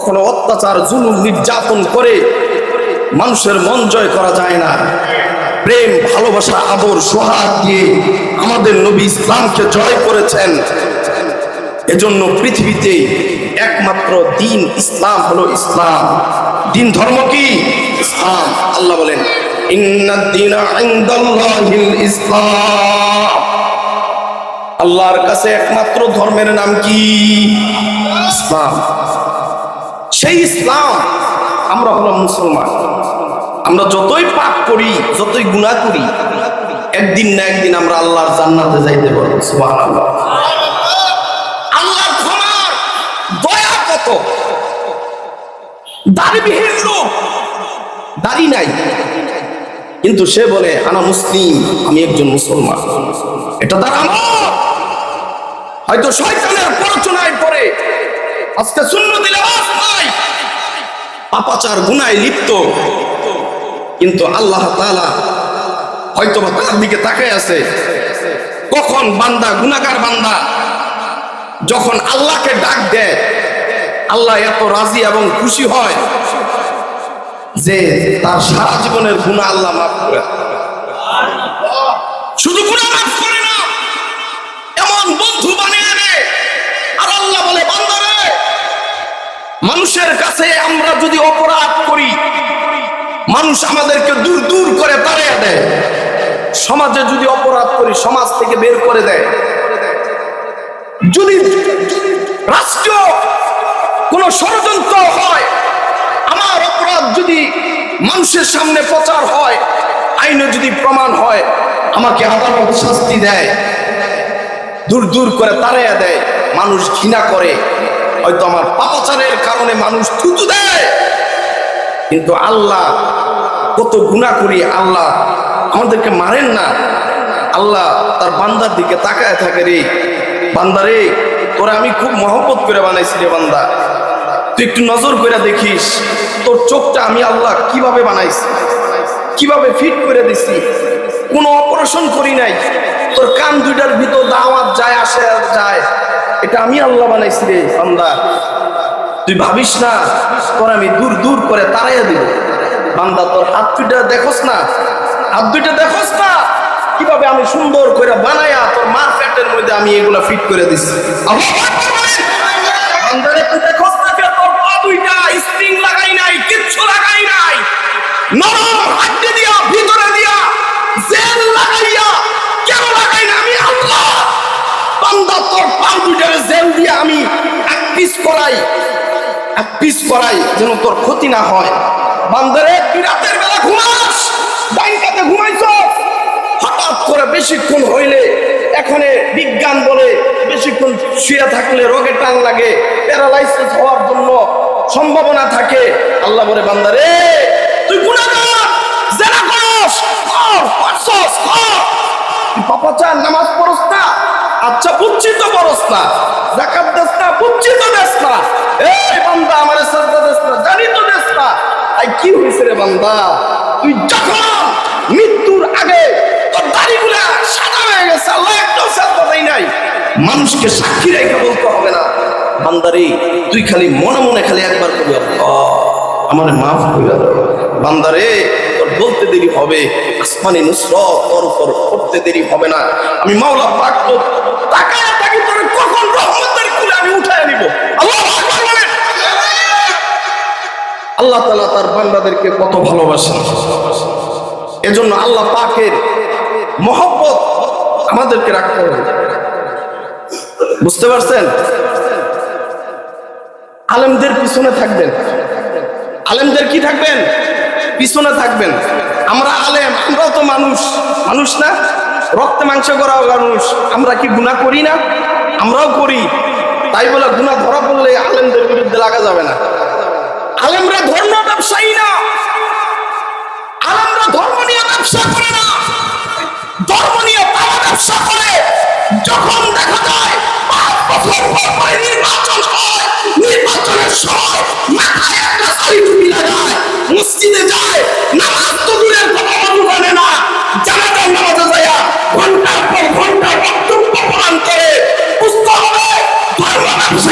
কখনো অত্যাচার জুলুম নির্যাতন করে মানুষের মন জয় করা যায় না। প্রেম ভালোবাসা আদর সোহাগ দিয়ে আমাদের নবী ইসলামকে জয় করেছেন। এজন্য পৃথিবীতে একমাত্র দিন ইসলাম হলো ইসলাম। দিন ধর্ম কি? ইসলাম। আল্লাহ বলেন ইন্নাদ দীনা ইনদাল্লাহিল ইসলাম। আল্লাহর কাছে একমাত্র ধর্মের নাম কি? ইসলাম। সেই ইসলাম আমরা হলাম মুসলমান। আমরা যতই পাপ করি, যতই গুনাহ করি, একদিন না একদিন আমরা আল্লাহর জান্নাতে যাইতে পারবো। সুবহানাল্লাহ। আল্লাহর ক্ষমার দয়া কত! দাড়িবিহীন লোক, দাড়ি নাই, কিন্তু সে বলে আনা মুসলিম, আমি একজন মুসলমান। এটা তার আমল। হয়তো শয়তানের প্ররোচনায় পড়ে আজকে সুন্নতি লেবাস নাই, পাপাচার গুনায় লিপ্ত, কিন্তু আল্লাহ তাআলা হয়তো তার দিকে তাকায় আছে। কখন বান্দা, গুনাহগার বান্দা যখন আল্লাহকে ডাক দেয়, আল্লাহ এত রাজি এবং খুশি হয় যে তার সারা জীবনের গুনাহ আল্লাহ মাফ করে। শুধু গুনাহ মাফ করে না, এমন বন্ধু বানিয়ে দেয়। আর আল্লাহ বলে বান্দারে, মানুষের কাছে আমরা যদি অপরাধ করি, মানুষ আমাদেরকে দূর দূর করে তাড়িয়ে দেয়। সমাজে যদি অপরাধ করি, সমাজ থেকে বের করে দেয়। যদি রাষ্ট্রীয় কোন ষড়যন্ত্র হয়, আমার অপরাধ যদি মানুষের সামনে প্রচার হয়, আইনে যদি প্রমাণ হয়, আমাকে আদালত শাস্তি দেয়, দূর দূর করে তাড়িয়ে দেয়। মানুষ ঘৃণা করে, হয়তো আমার পাপাচারের কারণে মানুষ থুতু দেয়। কিন্তু আল্লাহ কত গুনাহ করি, আল্লাহ আমাদেরকে মারেন না। আল্লাহ তার বান্দার দিকে তাকায় থাকে, রে বান্দারে, তোরা আমি খুব মহব্বত করে বানাইছি রে বান্দা, তুই একটু নজর করে দেখিস তোর চোখটা আমি আল্লাহ কিভাবে বানাইছি, কিভাবে ফিট করে দিছি, কোনো অপারেশন করি নাই। তোর কান দুইটার ভিতর দাওয়াত যায় আসে যায়, এটা আমি আল্লাহ বানাইছি রে বান্দা, তুই ভাবিস না তোর আমি দূর দূর করে তাড়াইয়া দিব। বান্দা তোর হাত দুইটা দেখোস না, হাত দুইটা দেখোস না কিভাবে আমি সুন্দর করে বানায়া তোর মার পেটের মধ্যে আমি এগুলা ফিট করে দিছি। বান্দারে তুই দেখোস না যে তোর পা দুইটা স্প্রিং লাগাই নাই, কিচ্ছু লাগাই নাই, নরম হাড্ডি দিয়া ভিতরে দিয়া জেল লাগাইয়া কেন লাগাই না? আমি আল্লাহ। বান্দা তোর পা দুইটার জেল দিয়া আমি এক পিস করাই যেন তোর ক্ষতি না হয়। বান্দারে তুই রাতের বেলা ঘুমাস, ডাইনটাতে ঘুমাইছস, হঠাৎ করে বেশিক্ষণ হইলে, এখানে বিজ্ঞান বলে বেশিক্ষণ শুয়ে থাকলে রোগে টান লাগে, প্যারালাইসিস হওয়ার জন্য সম্ভাবনা থাকে। আল্লাহ বলে বান্দারে তুই গুনাহগার, জেনা করস, করছস, তুই পাপাচার, নামাজ পড়স না, আচ্ছা বুঝছি তো পড়স না, যাকাত দেস না, বুঝছি তো দেস না, এই বান্দা আমারে সাজদা দেস না, জানি তো দেস না। আই কি হইছে রে বান্দা, তুই যখন মৃত্যুর আগে তোর দাড়িগুলা সাদা হয়ে গেছে, আল্লাহ একটাও সাজদা দেই নাই, মানুষকে সাক্ষী রেখে বলতে হবে না, বান্দারে তুই খালি মনে মনে খালি একবার কবি আমারে মাফ করে দাও। বান্দারে তোর বলতে দেরি হবে, আসমানি নুসরত তোর উপর করতে দেরি হবে না। আমি মাওলা পাক তো তাকায় থাকি তোর কখন রহমতের কুলে আমি উঠায় নিব। আল্লাহু আকবার বলেন। আল্লাহ তাআলা তার বান্দাদেরকে কত ভালোবাসেন। এজন্য আল্লাহ পাকের মহব্বত আমাদেরকে রাখতে হবে। বুঝতে পারছেন? আলেমদের পিছনে থাকবেন, আলেমদের কি থাকবেন? পিছনে থাকবেন। আমরা আলেম, আমরাও তো মানুষ, মানুষ না? রক্তে মাংসে করা মানুষ। আমরা কি গুনাহ করি না? আমরাও করি। তাই বলে গুনাহ ধরা পড়লে আলেমদের বিরুদ্ধে লাগা যাবে না। আলেমরা ধর্ম ব্যবসায়ী না, আলেমরা ধর্ম নিয়ে ব্যবসা করে না, ধর্ম নিয়ে তারা ব্যবসা করে। যখন দেখা যায় 5 বছর পর নির্বাচন হয়, নির্বাচনের সময় মাথায় একটা শাড়ি টুপি লাগায়, মসজিদে যায়, নামাজ তো দূরের কথা, অজু করে না, জানাজার নামাজে যায় ঘন্টার পর ঘন্টা বক্তব্য প্রদান করে। বুঝতে হবে ধর্ম ব্যবসা